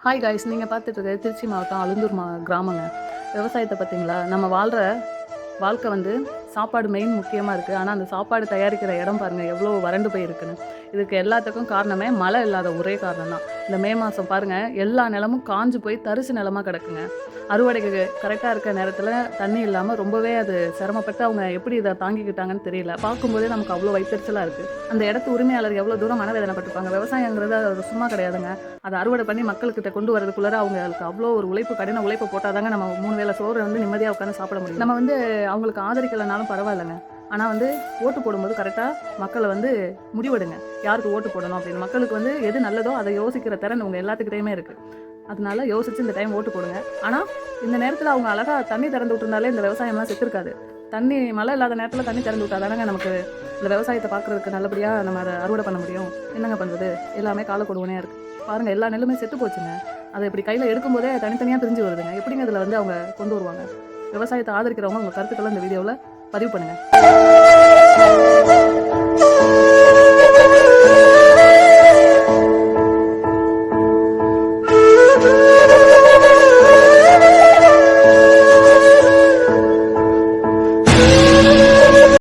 Hi guys, நீங்கள் பார்த்துட்டு இருக்கிறது திருச்சி மாவட்டம் அழுந்தூர் கிராமங்க. விவசாயத்தை பார்த்தீங்களா? நம்ம வாழ்கிற வாழ்க்கை சாப்பாடு மெயின் முக்கியமாக இருக்குது. ஆனால் அந்த சாப்பாடு தயாரிக்கிற இடம் பாருங்கள் எவ்வளோ வறண்டு போயிருக்குன்னு. இதுக்கு எல்லாத்துக்கும் காரணமே மழை இல்லாத ஒரே காரணம் தான். இந்த மே மாதம் பாருங்கள், எல்லா நிலமும் காஞ்சு போய் தரிசு நிலமாக கிடக்குங்க. அறுவடைக்கு கரெக்டாக இருக்க நேரத்தில் தண்ணி இல்லாமல் ரொம்பவே அது சிரமப்பட்டு அவங்க எப்படி இதை தாங்கிக்கிட்டாங்கன்னு தெரியல. பார்க்கும்போதே நமக்கு அவ்வளோ வயிற்றுச்சலாக இருக்குது. அந்த இடத்து உரிமையாளர் எவ்வளோ தூரம் மனவேதனைப்பட்டிருப்பாங்க. விவசாயங்கிறது அது சும்மா கிடையாதுங்க. அதை அறுவடை பண்ணி மக்கள்கிட்ட கொண்டு வரதுக்குள்ளார அவங்களுக்கு அவ்வளோ ஒரு உழைப்பு, கடின உழைப்பு போட்டால் தாங்க நம்ம 3 வேளை சோறு நிம்மதியாக உட்காந்து சாப்பிட முடியும். நம்ம அவங்களுக்கு ஆதரிக்கலைனாலும் பரவாயில்லைங்க. ஆனால் ஓட்டு போடும்போது கரெக்டாக மக்களை முடிவெடுங்க, யாருக்கு ஓட்டு போடணும் அப்படின்னு. மக்களுக்கு எது நல்லதோ அதை யோசிக்கிற திறன் உங்கள் எல்லாத்துக்கிட்டையுமே இருக்குது. அதனால யோசிச்சு இந்த டைம் ஓட்டு போடுங்க. ஆனால் இந்த நேரத்தில் அவங்க அழகாக தண்ணி திறந்து விட்டுருந்தாலே இந்த விவசாயம்லாம் செத்துருக்காது. தண்ணி மழை இல்லாத நேரத்தில் தண்ணி திறந்து விட்டா தானங்க நமக்கு இந்த விவசாயத்தை பார்க்குறதுக்கு நல்லபடியாக நம்ம அதை அறுவடை பண்ண முடியும். என்னங்க பண்ணுறது, எல்லாமே கால கொடுவனையாக இருக்குது. பாருங்கள், எல்லா நெல்லுமே செத்து போச்சுங்க. அதை இப்படி கையில் எடுக்கும்போதே தனித்தனியாக பிரிஞ்சு வருதுங்க. எப்படிங்க இதில் அவங்க கொண்டு வருவாங்க? விவசாயத்தை ஆதரிக்கிறவங்க உங்கள் கருத்துக்களை இந்த வீடியோவில் பதிவு பண்ணுங்கள்.